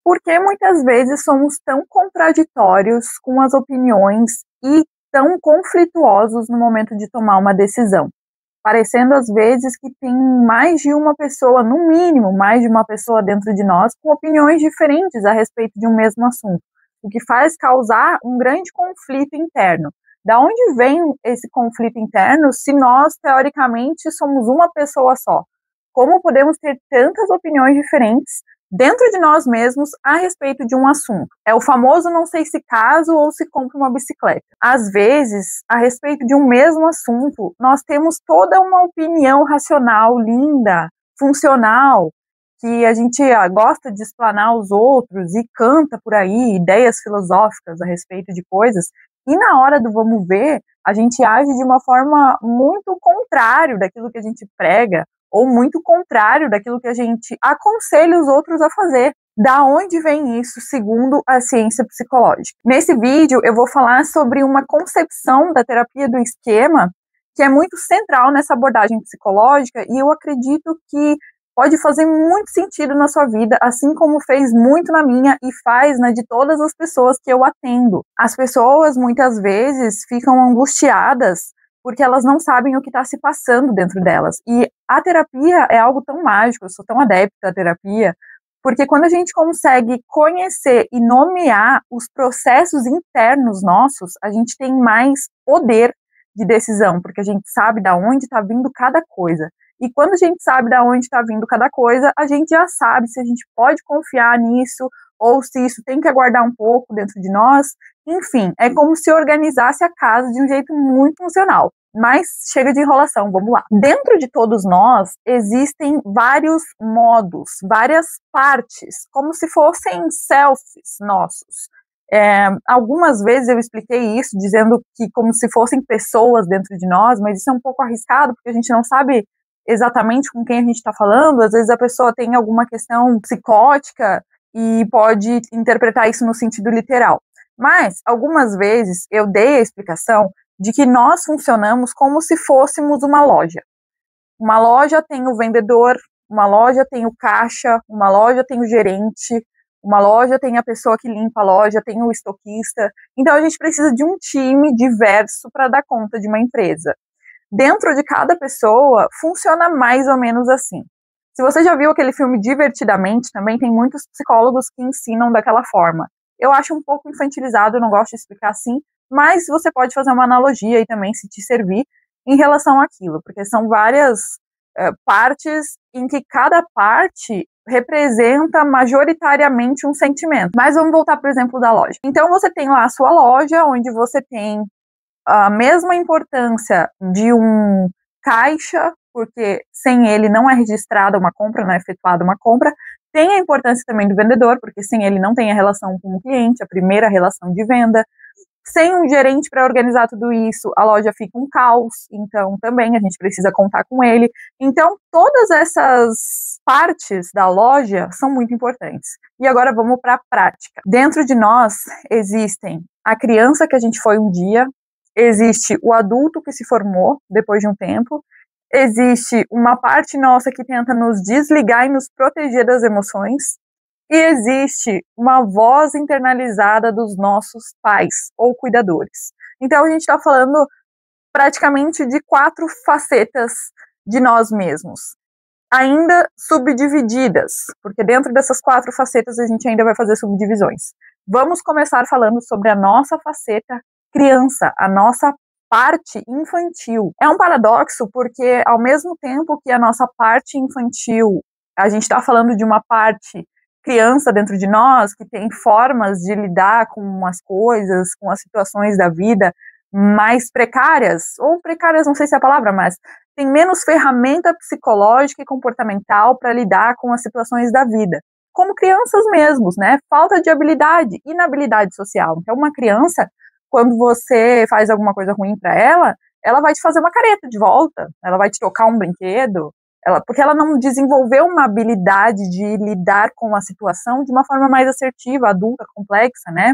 Por que muitas vezes somos tão contraditórios com as opiniões e tão conflituosos no momento de tomar uma decisão? Parecendo às vezes que tem mais de uma pessoa, no mínimo, mais de uma pessoa dentro de nós com opiniões diferentes a respeito de um mesmo assunto, o que faz causar um grande conflito interno. Da onde vem esse conflito interno se nós, teoricamente, somos uma pessoa só? Como podemos ter tantas opiniões diferentes dentro de nós mesmos a respeito de um assunto? É o famoso não sei se caso ou se compra uma bicicleta. Às vezes, a respeito de um mesmo assunto, nós temos toda uma opinião racional, linda, funcional, que a gente gosta de explanar aos outros e canta por aí ideias filosóficas a respeito de coisas, e na hora do vamos ver, a gente age de uma forma muito contrária daquilo que a gente prega, ou muito contrário daquilo que a gente aconselha os outros a fazer. Da onde vem isso, segundo a ciência psicológica? Nesse vídeo, eu vou falar sobre uma concepção da terapia do esquema que é muito central nessa abordagem psicológica, e eu acredito que pode fazer muito sentido na sua vida, assim como fez muito na minha e faz na de todas as pessoas que eu atendo. As pessoas, muitas vezes, ficam angustiadas porque elas não sabem o que está se passando dentro delas. E a terapia é algo tão mágico, eu sou tão adepta à terapia, porque quando a gente consegue conhecer e nomear os processos internos nossos, a gente tem mais poder de decisão, porque a gente sabe de onde está vindo cada coisa. E quando a gente sabe de onde está vindo cada coisa, a gente já sabe se a gente pode confiar nisso, ou se isso tem que aguardar um pouco dentro de nós. Enfim, é como se organizasse a casa de um jeito muito funcional. Mas chega de enrolação, vamos lá. Dentro de todos nós existem vários modos, várias partes, como se fossem selfies nossos. Algumas vezes eu expliquei isso dizendo que como se fossem pessoas dentro de nós, mas isso é um pouco arriscado porque a gente não sabe exatamente com quem a gente está falando. Às vezes a pessoa tem alguma questão psicótica e pode interpretar isso no sentido literal. Mas, algumas vezes, eu dei a explicação de que nós funcionamos como se fôssemos uma loja. Uma loja tem o vendedor, uma loja tem o caixa, uma loja tem o gerente, uma loja tem a pessoa que limpa a loja, tem o estoquista. Então, a gente precisa de um time diverso para dar conta de uma empresa. Dentro de cada pessoa, funciona mais ou menos assim. Se você já viu aquele filme Divertidamente, também tem muitos psicólogos que ensinam daquela forma. Eu acho um pouco infantilizado, eu não gosto de explicar assim, mas você pode fazer uma analogia e também se te servir em relação àquilo, porque são várias partes em que cada parte representa majoritariamente um sentimento. Mas vamos voltar, por exemplo, da loja. Então você tem lá a sua loja, onde você tem a mesma importância de um caixa, porque sem ele não é registrada uma compra, não é efetuada uma compra. Tem a importância também do vendedor, porque sem ele não tem a relação com o cliente, a primeira relação de venda. Sem um gerente para organizar tudo isso, a loja fica um caos, então também a gente precisa contar com ele. Então, todas essas partes da loja são muito importantes. E agora vamos para a prática. Dentro de nós existem a criança que a gente foi um dia, existe o adulto que se formou depois de um tempo, existe uma parte nossa que tenta nos desligar e nos proteger das emoções, e existe uma voz internalizada dos nossos pais ou cuidadores. Então a gente está falando praticamente de 4 facetas de nós mesmos, ainda subdivididas, porque dentro dessas 4 facetas a gente ainda vai fazer subdivisões. Vamos começar falando sobre a nossa faceta criança, a nossa parte infantil. É um paradoxo porque ao mesmo tempo que a nossa parte infantil, a gente está falando de uma parte criança dentro de nós que tem formas de lidar com as coisas, com as situações da vida mais precárias, ou precárias não sei se é a palavra, mas tem menos ferramenta psicológica e comportamental para lidar com as situações da vida. Como crianças mesmos, né? Falta de habilidade, inabilidade social. Então uma criança, quando você faz alguma coisa ruim para ela, ela vai te fazer uma careta de volta, ela vai te tocar um brinquedo, porque ela não desenvolveu uma habilidade de lidar com a situação de uma forma mais assertiva, adulta, complexa, né?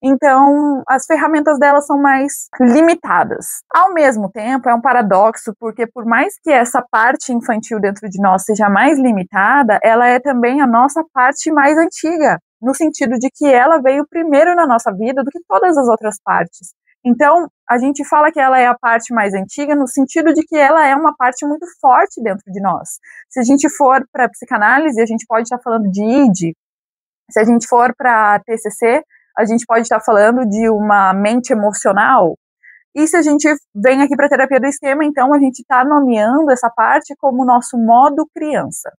Então, as ferramentas dela são mais limitadas. Ao mesmo tempo, é um paradoxo, porque por mais que essa parte infantil dentro de nós seja mais limitada, ela é também a nossa parte mais antiga. no sentido de que ela veio primeiro na nossa vida do que todas as outras partes. Então, a gente fala que ela é a parte mais antiga no sentido de que ela é uma parte muito forte dentro de nós. Se a gente for para a psicanálise, a gente pode estar falando de id. Se a gente for para TCC, a gente pode estar falando de uma mente emocional. E se a gente vem aqui para a terapia do esquema, então a gente está nomeando essa parte como o nosso modo criança.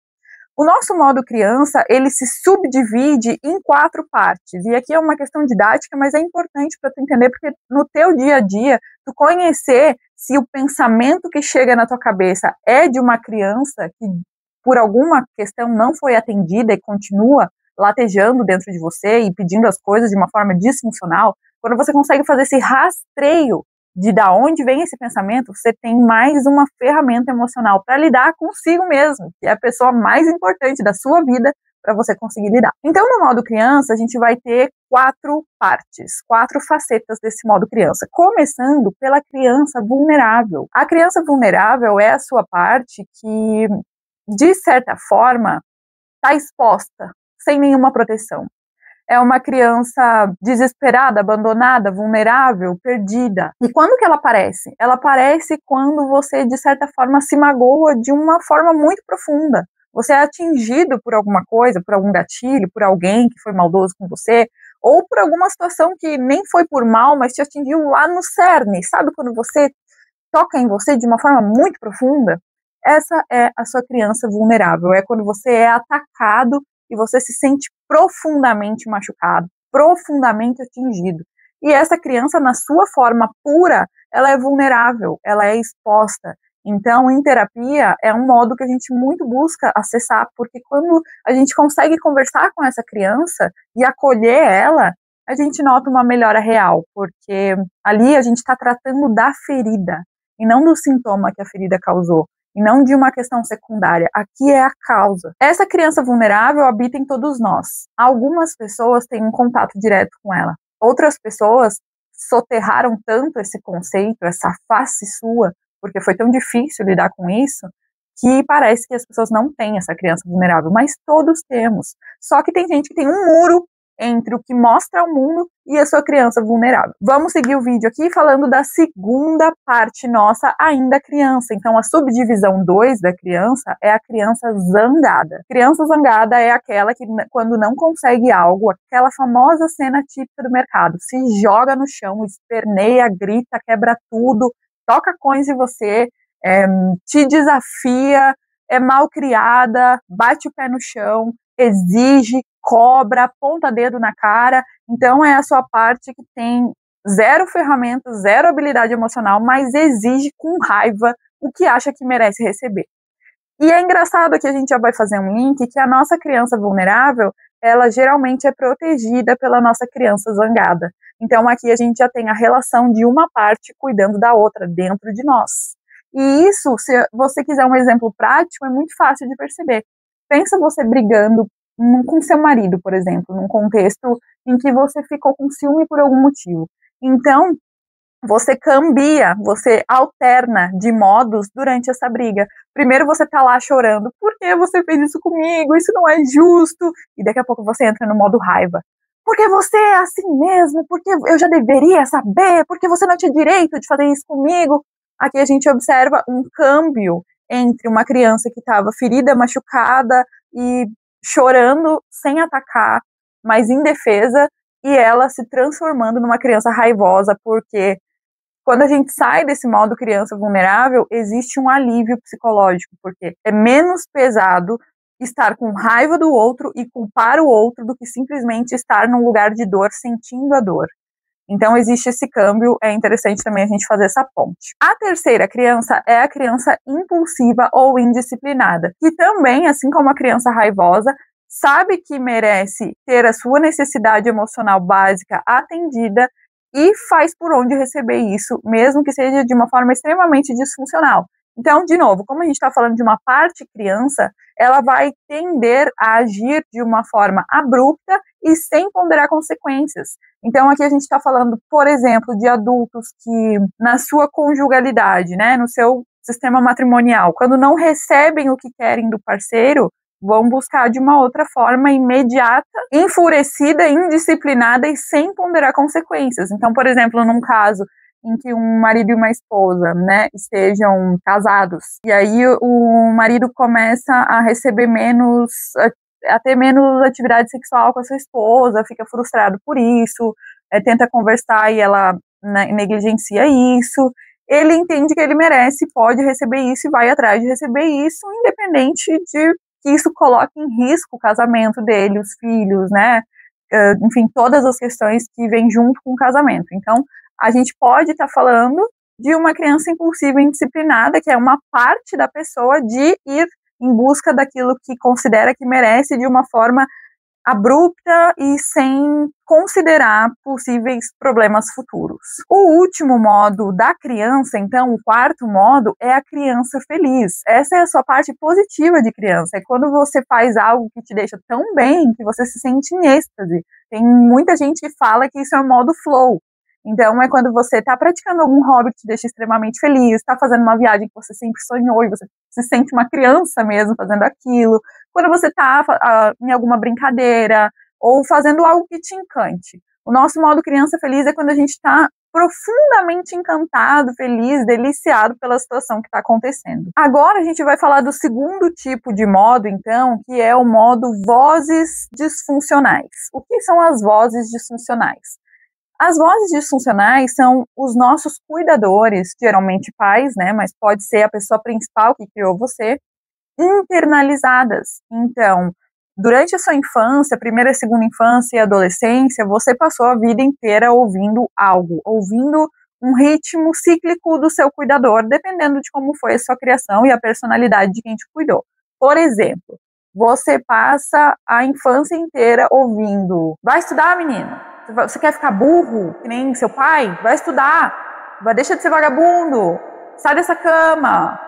O nosso modo criança, ele se subdivide em 4 partes. E aqui é uma questão didática, mas é importante para tu entender, porque no teu dia a dia, tu conhecer se o pensamento que chega na tua cabeça é de uma criança que, por alguma questão, não foi atendida e continua latejando dentro de você e pedindo as coisas de uma forma disfuncional, quando você consegue fazer esse rastreio de da onde vem esse pensamento, você tem mais uma ferramenta emocional para lidar consigo mesmo, que é a pessoa mais importante da sua vida para você conseguir lidar. Então, no modo criança, a gente vai ter 4 partes, 4 facetas desse modo criança, começando pela criança vulnerável. A criança vulnerável é a sua parte que, de certa forma, está exposta, sem nenhuma proteção. É uma criança desesperada, abandonada, vulnerável, perdida. E quando que ela aparece? Ela aparece quando você, de certa forma, se magoa de uma forma muito profunda. Você é atingido por alguma coisa, por algum gatilho, por alguém que foi maldoso com você, ou por alguma situação que nem foi por mal, mas te atingiu lá no cerne. Sabe quando você toca em você de uma forma muito profunda? Essa é a sua criança vulnerável. É quando você é atacado e você se sente profundamente machucado, profundamente atingido. E essa criança, na sua forma pura, ela é vulnerável, ela é exposta. Então, em terapia, é um modo que a gente muito busca acessar, porque quando a gente consegue conversar com essa criança e acolher ela, a gente nota uma melhora real, porque ali a gente está tratando da ferida, e não do sintoma que a ferida causou. E não de uma questão secundária. Aqui é a causa. Essa criança vulnerável habita em todos nós. Algumas pessoas têm um contato direto com ela. Outras pessoas soterraram tanto esse conceito, essa face sua, porque foi tão difícil lidar com isso, que parece que as pessoas não têm essa criança vulnerável. Mas todos temos. Só que tem gente que tem um muro entre o que mostra ao mundo e a sua criança vulnerável. Vamos seguir o vídeo aqui falando da segunda parte nossa, ainda criança. Então, a subdivisão 2 da criança é a criança zangada. Criança zangada é aquela que, quando não consegue algo, aquela famosa cena típica do mercado, se joga no chão, esperneia, grita, quebra tudo, toca coisa em você, te desafia, é mal criada, bate o pé no chão, exige, cobra, aponta dedo na cara. Então é a sua parte que tem 0 ferramentas, 0 habilidade emocional, mas exige com raiva o que acha que merece receber. E é engraçado que a gente já vai fazer um link que a nossa criança vulnerável, ela geralmente é protegida pela nossa criança zangada. Então aqui a gente já tem a relação de uma parte cuidando da outra dentro de nós. E isso, se você quiser um exemplo prático, é muito fácil de perceber. Pensa você brigando com seu marido, por exemplo, num contexto em que você ficou com ciúme por algum motivo. Então, você cambia, você alterna de modos durante essa briga. Primeiro você tá lá chorando, por que você fez isso comigo? Isso não é justo. E daqui a pouco você entra no modo raiva. Porque você é assim mesmo, porque eu já deveria saber, porque você não tinha direito de fazer isso comigo. Aqui a gente observa um câmbio entre uma criança que estava ferida, machucada e chorando sem atacar, mas indefesa, e ela se transformando numa criança raivosa, porque quando a gente sai desse modo criança vulnerável, existe um alívio psicológico, porque é menos pesado estar com raiva do outro e culpar o outro do que simplesmente estar num lugar de dor, sentindo a dor. Então existe esse câmbio, é interessante também a gente fazer essa ponte. A terceira criança é a criança impulsiva ou indisciplinada, que também, assim como a criança raivosa, sabe que merece ter a sua necessidade emocional básica atendida e faz por onde receber isso, mesmo que seja de uma forma extremamente disfuncional. Então, de novo, como a gente está falando de uma parte criança, ela vai tender a agir de uma forma abrupta e sem ponderar consequências. Então, aqui a gente está falando, por exemplo, de adultos que, na sua conjugalidade, né, no seu sistema matrimonial, quando não recebem o que querem do parceiro, vão buscar de uma outra forma imediata, enfurecida, indisciplinada e sem ponderar consequências. Então, por exemplo, num caso em que um marido e uma esposa, né, estejam casados, e aí o marido começa a receber menos, a ter menos atividade sexual com a sua esposa, fica frustrado por isso, tenta conversar e ela, né, negligencia isso, ele entende que ele merece, pode receber isso e vai atrás de receber isso, independente de que isso coloque em risco o casamento dele, os filhos, né, enfim, todas as questões que vêm junto com o casamento. Então, a gente pode estar falando de uma criança impulsiva e indisciplinada, que é uma parte da pessoa de ir em busca daquilo que considera que merece de uma forma abrupta e sem considerar possíveis problemas futuros. O último modo da criança, então, o quarto modo, é a criança feliz. Essa é a sua parte positiva de criança, é quando você faz algo que te deixa tão bem que você se sente em êxtase. Tem muita gente que fala que isso é o modo flow. Então, é quando você está praticando algum hobby que te deixa extremamente feliz, está fazendo uma viagem que você sempre sonhou e você se sente uma criança mesmo fazendo aquilo, quando você está em alguma brincadeira ou fazendo algo que te encante. O nosso modo criança feliz é quando a gente está profundamente encantado, feliz, deliciado pela situação que está acontecendo. Agora a gente vai falar do segundo tipo de modo, então, que é o modo vozes disfuncionais. O que são as vozes disfuncionais? As vozes disfuncionais são os nossos cuidadores, geralmente pais, né, mas pode ser a pessoa principal que criou você, internalizadas. Então, durante a sua infância, primeira e segunda infância e adolescência, você passou a vida inteira ouvindo algo, ouvindo um ritmo cíclico do seu cuidador, dependendo de como foi a sua criação e a personalidade de quem te cuidou. Por exemplo, você passa a infância inteira ouvindo: vai estudar, menino? Você quer ficar burro, que nem seu pai? Vai estudar, deixa de ser vagabundo, sai dessa cama,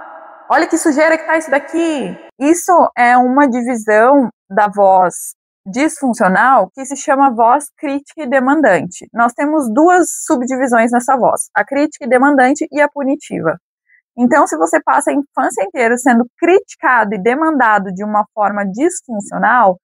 olha que sujeira que tá isso daqui. Isso é uma divisão da voz disfuncional que se chama voz crítica e demandante. Nós temos duas subdivisões nessa voz, a crítica e demandante e a punitiva. Então, se você passa a infância inteira sendo criticado e demandado de uma forma disfuncional,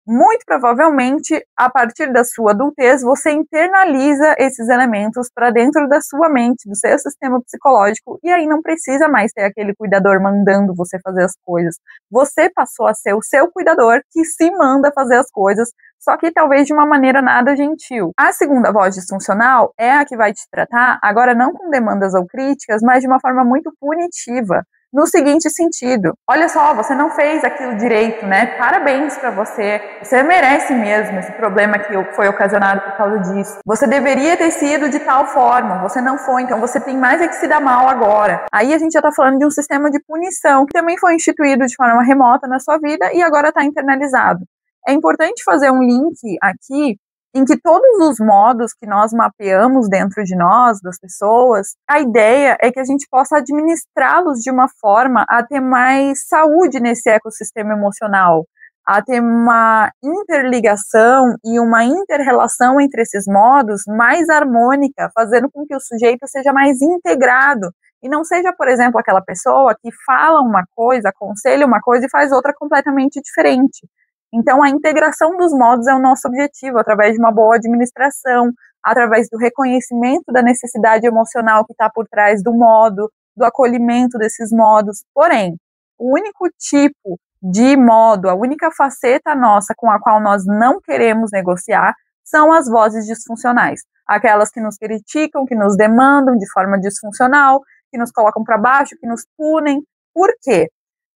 muito provavelmente, a partir da sua adultez, você internaliza esses elementos para dentro da sua mente, do seu sistema psicológico, e aí não precisa mais ter aquele cuidador mandando você fazer as coisas. Você passou a ser o seu cuidador que se manda fazer as coisas, só que talvez de uma maneira nada gentil. A segunda voz disfuncional é a que vai te tratar, agora não com demandas ou críticas, mas de uma forma muito punitiva. No seguinte sentido: olha só, você não fez aquilo direito, né? Parabéns para você. Você merece mesmo esse problema que foi ocasionado por causa disso. Você deveria ter sido de tal forma, você não foi, então você tem mais é que se dar mal agora. Aí a gente já está falando de um sistema de punição que também foi instituído de forma remota na sua vida e agora está internalizado. É importante fazer um link aqui em que todos os modos que nós mapeamos dentro de nós, das pessoas, a ideia é que a gente possa administrá-los de uma forma a ter mais saúde nesse ecossistema emocional, a ter uma interligação e uma interrelação entre esses modos mais harmônica, fazendo com que o sujeito seja mais integrado e não seja, por exemplo, aquela pessoa que fala uma coisa, aconselha uma coisa e faz outra completamente diferente. Então, a integração dos modos é o nosso objetivo, através de uma boa administração, através do reconhecimento da necessidade emocional que está por trás do modo, do acolhimento desses modos. Porém, o único tipo de modo, a única faceta nossa com a qual nós não queremos negociar são as vozes disfuncionais. Aquelas que nos criticam, que nos demandam de forma disfuncional, que nos colocam para baixo, que nos punem. Por quê?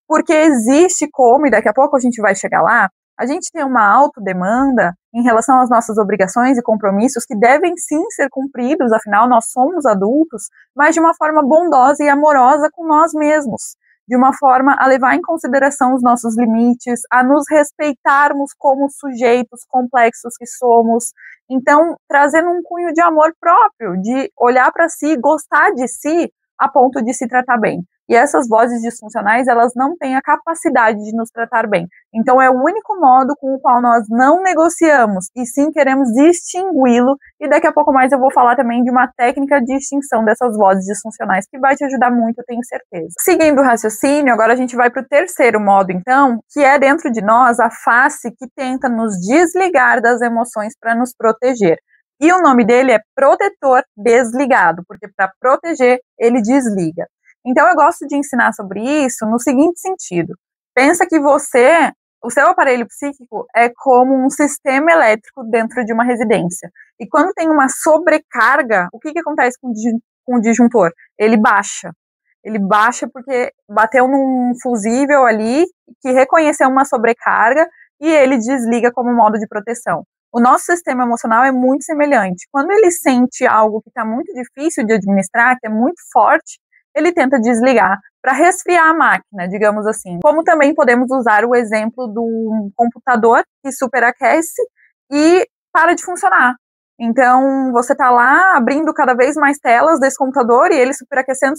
Porque existe como, e daqui a pouco a gente vai chegar lá, a gente tem uma autodemanda em relação às nossas obrigações e compromissos que devem sim ser cumpridos, afinal nós somos adultos, mas de uma forma bondosa e amorosa com nós mesmos, de uma forma a levar em consideração os nossos limites, a nos respeitarmos como sujeitos complexos que somos, então trazendo um cunho de amor próprio, de olhar para si, gostar de si, a ponto de se tratar bem. E essas vozes disfuncionais, elas não têm a capacidade de nos tratar bem. Então, é o único modo com o qual nós não negociamos, e sim queremos extingui-lo, e daqui a pouco mais eu vou falar também de uma técnica de extinção dessas vozes disfuncionais, que vai te ajudar muito, eu tenho certeza. Seguindo o raciocínio, agora a gente vai para o terceiro modo, então, que é dentro de nós a face que tenta nos desligar das emoções para nos proteger. E o nome dele é protetor desligado, porque para proteger, ele desliga. Então, eu gosto de ensinar sobre isso no seguinte sentido. Pensa que o seu aparelho psíquico é como um sistema elétrico dentro de uma residência. E quando tem uma sobrecarga, o que acontece com o disjuntor? Ele baixa. Ele baixa porque bateu num fusível ali que reconheceu uma sobrecarga e ele desliga como modo de proteção. O nosso sistema emocional é muito semelhante. Quando ele sente algo que está muito difícil de administrar, que é muito forte, ele tenta desligar para resfriar a máquina, digamos assim. Como também podemos usar o exemplo do computador que superaquece e para de funcionar. Então, você está lá abrindo cada vez mais telas desse computador e ele superaquecendo,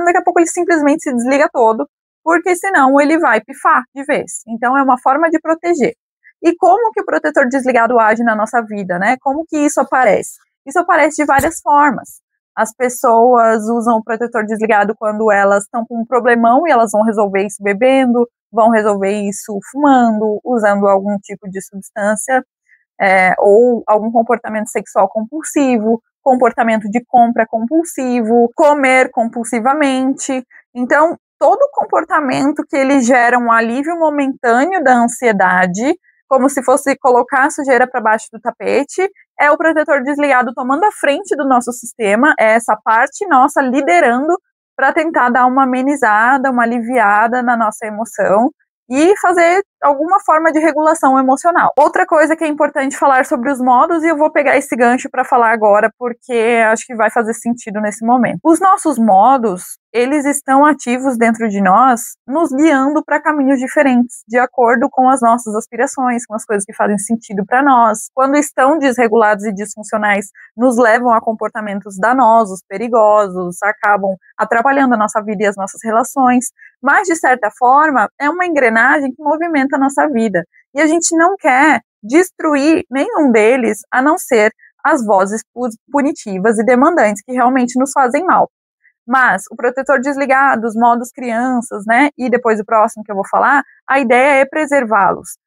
daqui a pouco ele simplesmente se desliga todo, porque senão ele vai pifar de vez. Então, é uma forma de proteger. E como que o protetor desligado age na nossa vida, né? Como que isso aparece? Isso aparece de várias formas. As pessoas usam o protetor desligado quando elas estão com um problemão e elas vão resolver isso bebendo, vão resolver isso fumando, usando algum tipo de substância, ou algum comportamento sexual compulsivo, comportamento de compra compulsivo, comer compulsivamente. Então, todo comportamento que ele gera um alívio momentâneo da ansiedade, como se fosse colocar a sujeira para baixo do tapete, é o protetor desligado tomando a frente do nosso sistema, é essa parte nossa liderando para tentar dar uma amenizada, uma aliviada na nossa emoção e fazer alguma forma de regulação emocional. Outra coisa que é importante falar sobre os modos, e eu vou pegar esse gancho para falar agora, porque acho que vai fazer sentido nesse momento. Os nossos modos, eles estão ativos dentro de nós, nos guiando para caminhos diferentes, de acordo com as nossas aspirações, com as coisas que fazem sentido para nós. Quando estão desregulados e disfuncionais, nos levam a comportamentos danosos, perigosos, acabam atrapalhando a nossa vida e as nossas relações, mas, de certa forma, é uma engrenagem que movimenta a nossa vida. E a gente não quer destruir nenhum deles, a não ser as vozes punitivas e demandantes, que realmente nos fazem mal. Mas o protetor desligado, os modos crianças, né, e depois o próximo que eu vou falar, a ideia é preservá-los.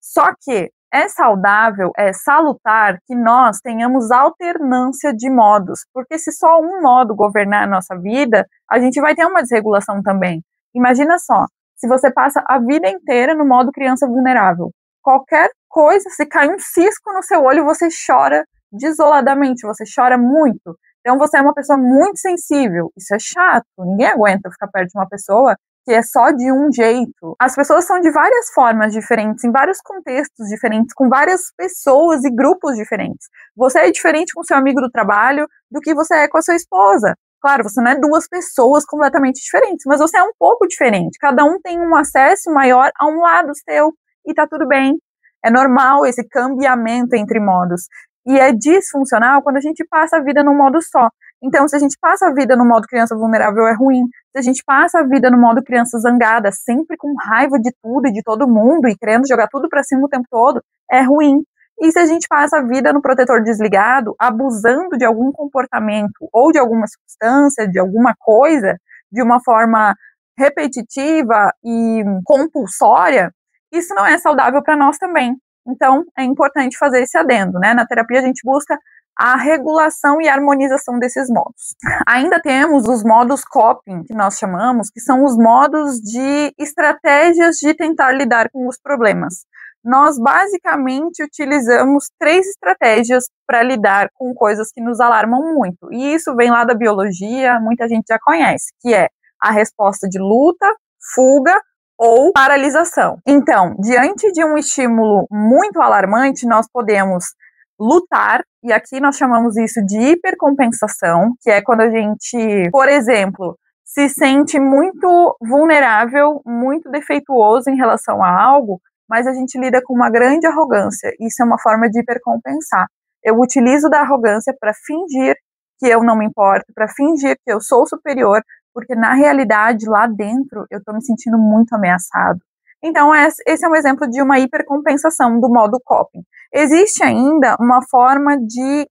Só que é saudável, é salutar que nós tenhamos alternância de modos, porque se só um modo governar a nossa vida, a gente vai ter uma desregulação também. Imagina só, se você passa a vida inteira no modo criança vulnerável, qualquer coisa, se cai um cisco no seu olho, você chora desoladamente, você chora muito. Então você é uma pessoa muito sensível, isso é chato, ninguém aguenta ficar perto de uma pessoa que é só de um jeito. As pessoas são de várias formas diferentes, em vários contextos diferentes, com várias pessoas e grupos diferentes. Você é diferente com seu amigo do trabalho do que você é com a sua esposa. Claro, você não é duas pessoas completamente diferentes, mas você é um pouco diferente. Cada um tem um acesso maior a um lado seu e tá tudo bem. É normal esse cambiamento entre modos. E é disfuncional quando a gente passa a vida num modo só. Então, se a gente passa a vida no modo criança vulnerável, é ruim. Se a gente passa a vida no modo criança zangada, sempre com raiva de tudo e de todo mundo e querendo jogar tudo pra cima o tempo todo, é ruim. E se a gente passa a vida no protetor desligado, abusando de algum comportamento ou de alguma substância, de alguma coisa, de uma forma repetitiva e compulsória, isso não é saudável para nós também. Então, é importante fazer esse adendo, né? Na terapia a gente busca a regulação e harmonização desses modos. Ainda temos os modos coping, que nós chamamos, que são os modos de estratégias de tentar lidar com os problemas. Nós basicamente utilizamos 3 estratégias para lidar com coisas que nos alarmam muito. E isso vem lá da biologia, muita gente já conhece, que é a resposta de luta, fuga ou paralisação. Então, diante de um estímulo muito alarmante, nós podemos lutar, e aqui nós chamamos isso de hipercompensação, que é quando a gente, por exemplo, se sente muito vulnerável, muito defeituoso em relação a algo, mas a gente lida com uma grande arrogância. Isso é uma forma de hipercompensar. Eu utilizo da arrogância para fingir que eu não me importo, para fingir que eu sou superior, porque na realidade, lá dentro, eu estou me sentindo muito ameaçado. Então, esse é um exemplo de uma hipercompensação do modo coping. Existe ainda uma forma de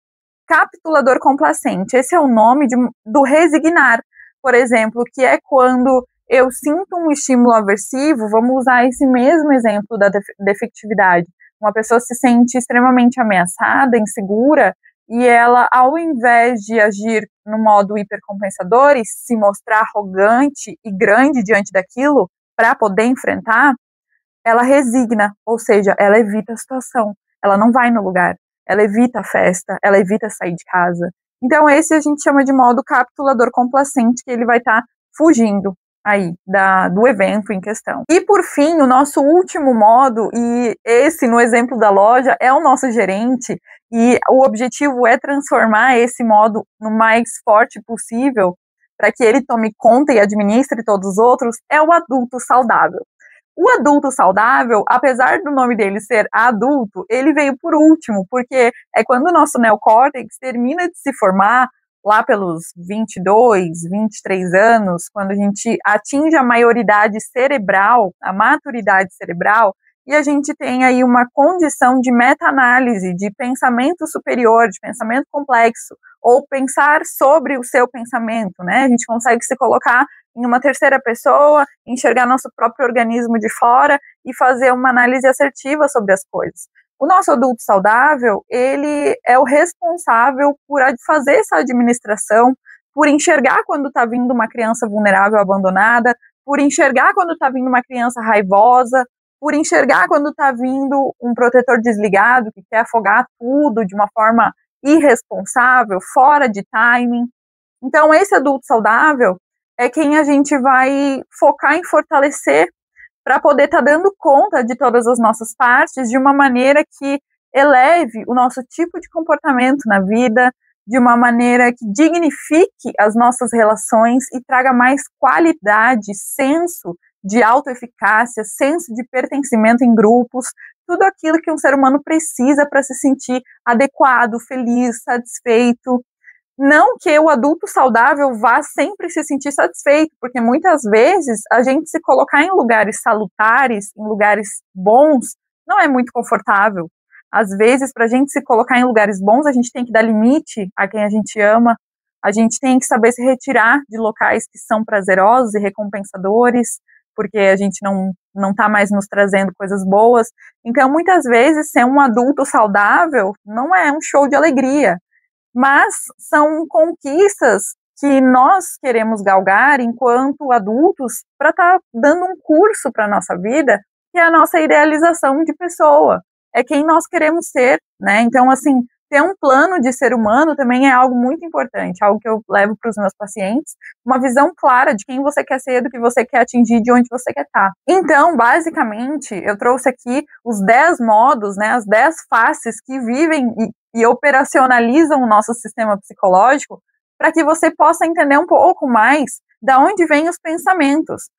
capitulador complacente. Esse é o nome do resignar, por exemplo, que é quando eu sinto um estímulo aversivo. Vamos usar esse mesmo exemplo da defectividade. Uma pessoa se sente extremamente ameaçada, insegura, e ela, ao invés de agir no modo hipercompensador e se mostrar arrogante e grande diante daquilo para poder enfrentar, ela resigna, ou seja, ela evita a situação, ela não vai no lugar, ela evita a festa, ela evita sair de casa. Então esse a gente chama de modo capitulador complacente, que ele vai estar fugindo aí do evento em questão. E por fim, o nosso último modo, e esse no exemplo da loja é o nosso gerente, e o objetivo é transformar esse modo no mais forte possível, para que ele tome conta e administre todos os outros, é o adulto saudável. O adulto saudável, apesar do nome dele ser adulto, ele veio por último, porque é quando o nosso neocórtex termina de se formar, lá pelos 22, 23 anos, quando a gente atinge a maioridade cerebral, a maturidade cerebral, e a gente tem aí uma condição de meta-análise, de pensamento superior, de pensamento complexo, ou pensar sobre o seu pensamento, né? A gente consegue se colocar em uma terceira pessoa, enxergar nosso próprio organismo de fora e fazer uma análise assertiva sobre as coisas. O nosso adulto saudável, ele é o responsável por fazer essa administração, por enxergar quando está vindo uma criança vulnerável abandonada, por enxergar quando está vindo uma criança raivosa, por enxergar quando está vindo um protetor desligado que quer afogar tudo de uma forma irresponsável, fora de timing. Então, esse adulto saudável é quem a gente vai focar em fortalecer para poder estar dando conta de todas as nossas partes de uma maneira que eleve o nosso tipo de comportamento na vida, de uma maneira que dignifique as nossas relações e traga mais qualidade, senso de autoeficácia, senso de pertencimento em grupos, tudo aquilo que um ser humano precisa para se sentir adequado, feliz, satisfeito. Não que o adulto saudável vá sempre se sentir satisfeito, porque muitas vezes a gente se colocar em lugares salutares, em lugares bons, não é muito confortável. Às vezes, para a gente se colocar em lugares bons, a gente tem que dar limite a quem a gente ama, a gente tem que saber se retirar de locais que são prazerosos e recompensadores, porque a gente não está mais nos trazendo coisas boas. Então, muitas vezes, ser um adulto saudável não é um show de alegria, mas são conquistas que nós queremos galgar enquanto adultos para estar dando um curso para a nossa vida, que é a nossa idealização de pessoa, é quem nós queremos ser, né? Então, assim, ter um plano de ser humano também é algo muito importante, algo que eu levo para os meus pacientes, uma visão clara de quem você quer ser, do que você quer atingir, de onde você quer estar. Então, basicamente, eu trouxe aqui os 10 modos, né, as 10 faces que vivem e operacionalizam o nosso sistema psicológico, para que você possa entender um pouco mais da onde vêm os pensamentos.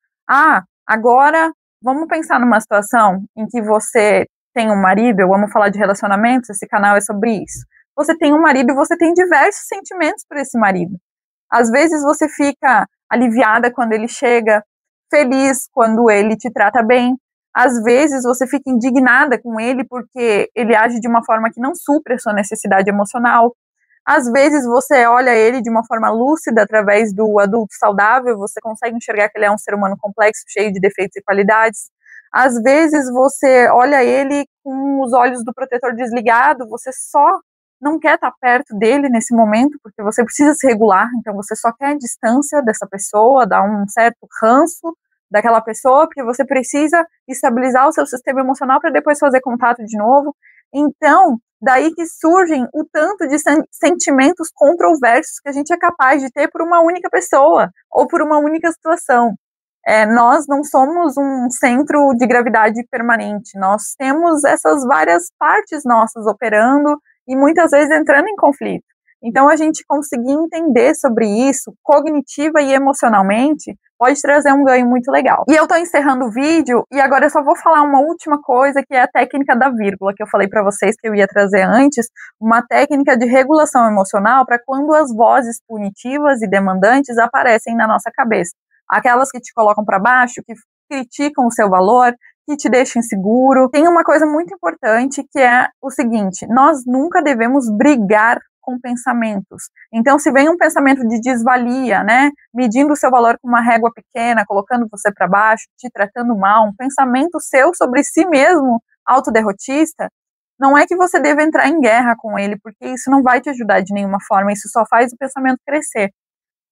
Agora vamos pensar numa situação em que você tem um marido, vamos falar de relacionamentos, esse canal é sobre isso. Você tem um marido e você tem diversos sentimentos por esse marido. Às vezes você fica aliviada quando ele chega, feliz quando ele te trata bem. Às vezes você fica indignada com ele porque ele age de uma forma que não supre a sua necessidade emocional. Às vezes você olha ele de uma forma lúcida através do adulto saudável, você consegue enxergar que ele é um ser humano complexo, cheio de defeitos e qualidades. Às vezes você olha ele com os olhos do protetor desligado, você só não quer estar perto dele nesse momento, porque você precisa se regular, então você só quer a distância dessa pessoa, dar um certo ranço daquela pessoa, porque você precisa estabilizar o seu sistema emocional para depois fazer contato de novo. Então, daí que surgem o tanto de sentimentos controversos que a gente é capaz de ter por uma única pessoa, ou por uma única situação. Nós não somos um centro de gravidade permanente, nós temos essas várias partes nossas operando e muitas vezes entrando em conflito. Então, a gente conseguir entender sobre isso, cognitiva e emocionalmente, pode trazer um ganho muito legal. E eu tô encerrando o vídeo, e agora eu só vou falar uma última coisa, que é a técnica da vírgula, que eu falei para vocês que eu ia trazer antes, uma técnica de regulação emocional para quando as vozes punitivas e demandantes aparecem na nossa cabeça. Aquelas que te colocam para baixo, que criticam o seu valor, que te deixam inseguro. Tem uma coisa muito importante, que é o seguinte: nós nunca devemos brigar com pensamentos. Então, se vem um pensamento de desvalia, né, medindo o seu valor com uma régua pequena, colocando você para baixo, te tratando mal, um pensamento seu sobre si mesmo, autoderrotista, não é que você deve entrar em guerra com ele, porque isso não vai te ajudar de nenhuma forma, isso só faz o pensamento crescer.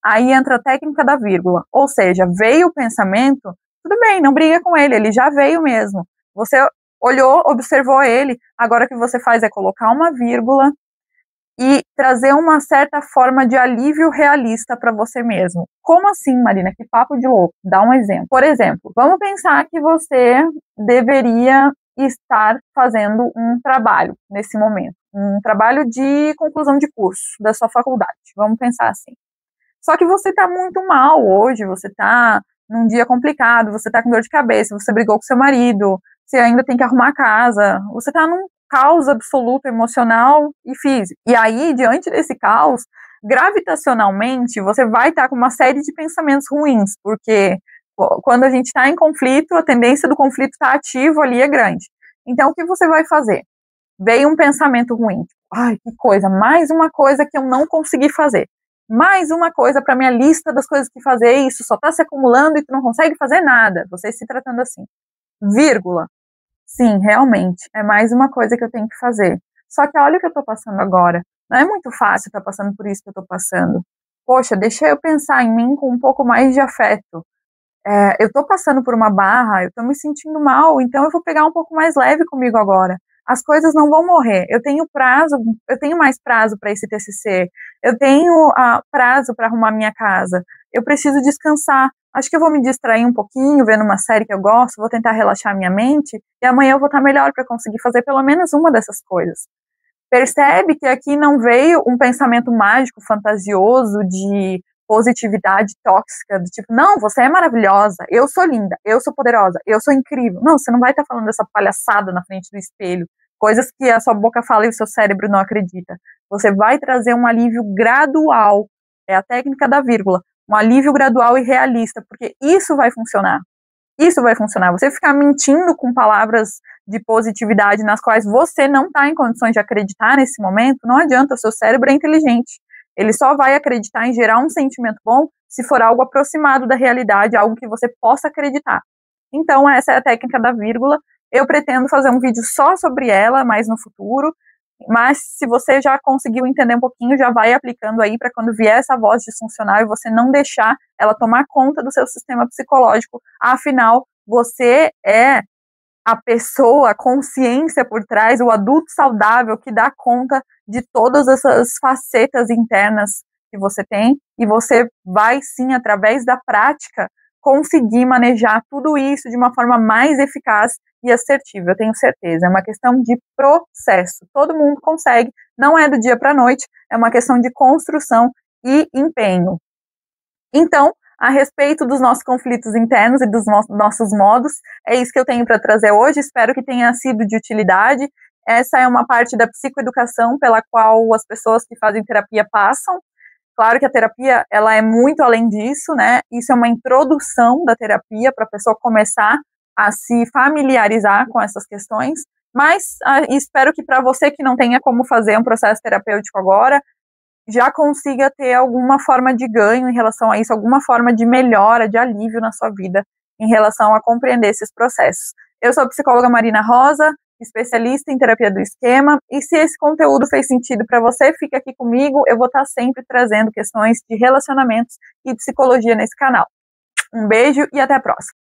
Aí entra a técnica da vírgula, ou seja, veio o pensamento, tudo bem, não briga com ele, ele já veio mesmo. Você olhou, observou ele, agora o que você faz é colocar uma vírgula e trazer uma certa forma de alívio realista para você mesmo. Como assim, Marina? Que papo de louco. Dá um exemplo. Por exemplo, vamos pensar que você deveria estar fazendo um trabalho nesse momento, um trabalho de conclusão de curso da sua faculdade. Vamos pensar assim. Só que você está muito mal hoje, você está num dia complicado, você está com dor de cabeça, você brigou com seu marido, você ainda tem que arrumar a casa, você está num caos absoluto emocional e físico. E aí, diante desse caos, gravitacionalmente, você vai estar com uma série de pensamentos ruins, porque quando a gente está em conflito, a tendência do conflito estar ativo ali é grande. Então, o que você vai fazer? Veio um pensamento ruim. Ai, que coisa, mais uma coisa que eu não consegui fazer. Mais uma coisa para minha lista das coisas que fazer, isso só está se acumulando e tu não consegue fazer nada. Você se tratando assim. Vírgula. Sim, realmente, é mais uma coisa que eu tenho que fazer. Só que olha o que eu estou passando agora. Não é muito fácil estar passando por isso que eu estou passando. Poxa, deixa eu pensar em mim com um pouco mais de afeto. Eu estou passando por uma barra, eu estou me sentindo mal, então eu vou pegar um pouco mais leve comigo agora. As coisas não vão morrer. Eu tenho prazo, eu tenho mais prazo para esse TCC. Eu tenho prazo para arrumar minha casa. Eu preciso descansar. Acho que eu vou me distrair um pouquinho, vendo uma série que eu gosto, vou tentar relaxar minha mente, e amanhã eu vou estar melhor para conseguir fazer pelo menos uma dessas coisas. Percebe que aqui não veio um pensamento mágico, fantasioso, de positividade tóxica, do tipo, não, você é maravilhosa, eu sou linda, eu sou poderosa, eu sou incrível. Não, você não vai estar falando essa palhaçada na frente do espelho, coisas que a sua boca fala e o seu cérebro não acredita. Você vai trazer um alívio gradual, é a técnica da vírgula, um alívio gradual e realista, porque isso vai funcionar. Isso vai funcionar. Você ficar mentindo com palavras de positividade nas quais você não está em condições de acreditar nesse momento, não adianta, o seu cérebro é inteligente. Ele só vai acreditar em gerar um sentimento bom se for algo aproximado da realidade, algo que você possa acreditar. Então, essa é a técnica da vírgula. Eu pretendo fazer um vídeo só sobre ela, mais no futuro, mas se você já conseguiu entender um pouquinho, já vai aplicando aí para quando vier essa voz disfuncional e você não deixar ela tomar conta do seu sistema psicológico. Afinal, você é a pessoa, a consciência por trás, o adulto saudável que dá conta de todas essas facetas internas que você tem, e você vai sim, através da prática, conseguir manejar tudo isso de uma forma mais eficaz e assertiva, eu tenho certeza. É uma questão de processo. Todo mundo consegue, não é do dia para a noite, é uma questão de construção e empenho. Então, a respeito dos nossos conflitos internos e dos nossos modos, é isso que eu tenho para trazer hoje. Espero que tenha sido de utilidade. Essa é uma parte da psicoeducação pela qual as pessoas que fazem terapia passam. Claro que a terapia, ela é muito além disso, né? Isso é uma introdução da terapia para a pessoa começar a se familiarizar com essas questões, mas espero que para você que não tenha como fazer um processo terapêutico agora, já consiga ter alguma forma de ganho em relação a isso, alguma forma de melhora, de alívio na sua vida em relação a compreender esses processos. Eu sou a psicóloga Marina Rosa, especialista em terapia do esquema, e se esse conteúdo fez sentido para você, fica aqui comigo, eu vou estar sempre trazendo questões de relacionamentos e psicologia nesse canal. Um beijo e até a próxima.